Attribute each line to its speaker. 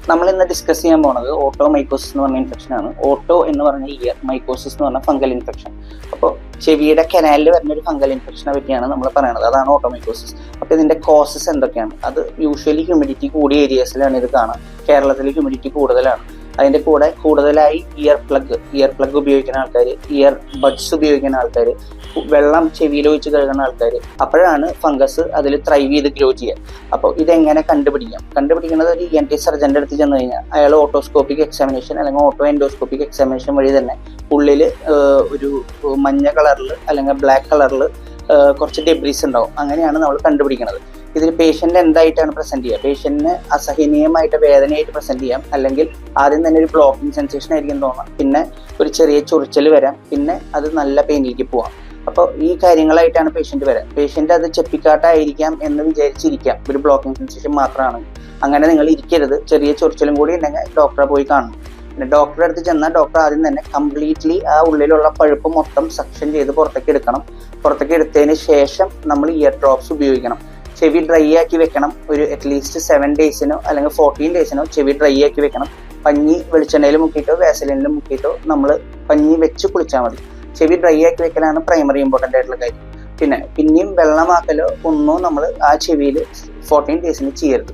Speaker 1: നമ്മൾ ഇന്ന് ഡിസ്കസ് ചെയ്യാൻ പോണത് ഓട്ടോ മൈക്കോസിസ് എന്ന് പറഞ്ഞ ഇൻഫെക്ഷൻ ആണ്. ഓട്ടോ എന്ന് പറഞ്ഞ ഇയർ, മൈക്കോസിസ് എന്ന് പറഞ്ഞ ഫംഗൽ ഇൻഫെക്ഷൻ. അപ്പോൾ ചെവിയുടെ കനാലിൽ വരുന്ന ഒരു ഫംഗൽ ഇൻഫെക്ഷനെ പറ്റിയാണ് നമ്മൾ പറയുന്നത്. അതാണ് ഓട്ടോ മൈക്കോസിസ്. അപ്പോൾ ഇതിന്റെ കോസസ് എന്തൊക്കെയാണ്? അത് യൂഷ്വലി ഹ്യൂമിഡിറ്റി കൂടിയ ഏരിയസിലാണ് ഇത് കാണാം. കേരളത്തിൽ ഹ്യൂമിഡിറ്റി കൂടുതലാണ്. അതിന്റെ കൂടെ കൂടുതലായി ഇയർ പ്ലഗ് ഉപയോഗിക്കുന്ന ആൾക്കാർ, ഇയർ ബഡ്സ് ഉപയോഗിക്കുന്ന ആൾക്കാർ, വെള്ളം ചെവിയിൽ ഒഴിച്ച് കഴുകുന്ന ആൾക്കാർ, അപ്പോഴാണ് ഫംഗസ് അതിൽ ത്രൈവ് ചെയ്ത് ഗ്രോ ചെയ്യുക. അപ്പോൾ ഇതെങ്ങനെ കണ്ടുപിടിക്കുന്നത് ഒരു ENT സർജന്റെ അടുത്ത് ചെന്ന് കഴിഞ്ഞാൽ അയാൾ ഓട്ടോസ്കോപ്പിക് എക്സാമിനേഷൻ അല്ലെങ്കിൽ ഓട്ടോ എൻഡോസ്കോപ്പിക് എക്സാമിനേഷൻ വഴി തന്നെ ഉള്ളിൽ ഒരു മഞ്ഞ കളറിൽ അല്ലെങ്കിൽ ബ്ലാക്ക് കളറിൽ കുറച്ച് ഡെബ്രീസ് ഉണ്ടാവും. അങ്ങനെയാണ് നമ്മൾ കണ്ടുപിടിക്കുന്നത്. ഇതിൽ പേഷ്യന്റ് എന്തായിട്ടാണ് പ്രസന്റ് ചെയ്യുക? പേഷ്യന്റിന് അസഹനീയമായിട്ട് വേദനയായിട്ട് പ്രസന്റ് ചെയ്യാം, അല്ലെങ്കിൽ ആദ്യം തന്നെ ഒരു ബ്ലോക്കിംഗ് സെൻസേഷൻ ആയിരിക്കും തോന്നാം, പിന്നെ ഒരു ചെറിയ ചൊറിച്ചൽ വരാം, പിന്നെ അത് നല്ല പെയിനിലേക്ക് പോവാം. അപ്പോൾ ഈ കാര്യങ്ങളായിട്ടാണ് പേഷ്യന്റ് വരാം. പേഷ്യന്റ് അത് ചെപ്പിക്കാട്ടായിരിക്കാം എന്ന് വിചാരിച്ചിരിക്കാം, ഒരു ബ്ലോക്കിംഗ് സെൻസേഷൻ മാത്രമാണ്. അങ്ങനെ നിങ്ങൾ ഇരിക്കരുത്. ചെറിയ ചൊറിച്ചലും കൂടി ഉണ്ടെങ്കിൽ ഡോക്ടറെ പോയി കാണണം. പിന്നെ ഡോക്ടറെ അടുത്ത് ചെന്നാൽ ഡോക്ടർ ആദ്യം തന്നെ കംപ്ലീറ്റ്ലി ആ ഉള്ളിലുള്ള പഴുപ്പ് മൊത്തം സക്ഷൻ ചെയ്ത് പുറത്തേക്ക് എടുക്കണം. പുറത്തേക്ക് എടുത്തതിന് ശേഷം നമ്മൾ ഇയർ ഡ്രോപ്സ് ഉപയോഗിക്കണം. ചെവി ഡ്രൈ ആക്കി വെക്കണം. ഒരു അറ്റ്ലീസ്റ്റ് 7 ഡേയ്സിനോ അല്ലെങ്കിൽ 14 ഡേയ്സിനോ ചെവി ഡ്രൈ ആക്കി വെക്കണം. പഞ്ഞി വെളിച്ചെണ്ണയിൽ മുക്കിയിട്ടോ വാസലിനിൽ മുക്കിയിട്ടോ നമ്മൾ പഞ്ഞി വെച്ച് കുളിച്ചാൽ മതി. ചെവി ഡ്രൈ ആക്കി വെക്കലാണ് പ്രൈമറി ഇമ്പോർട്ടൻ്റ് ആയിട്ടുള്ള കാര്യം. പിന്നെയും വെള്ളമാക്കലോ ഒന്നും നമ്മൾ ആ ചെവിയിൽ 14 ഡേയ്സിന് ചെയ്യരുത്.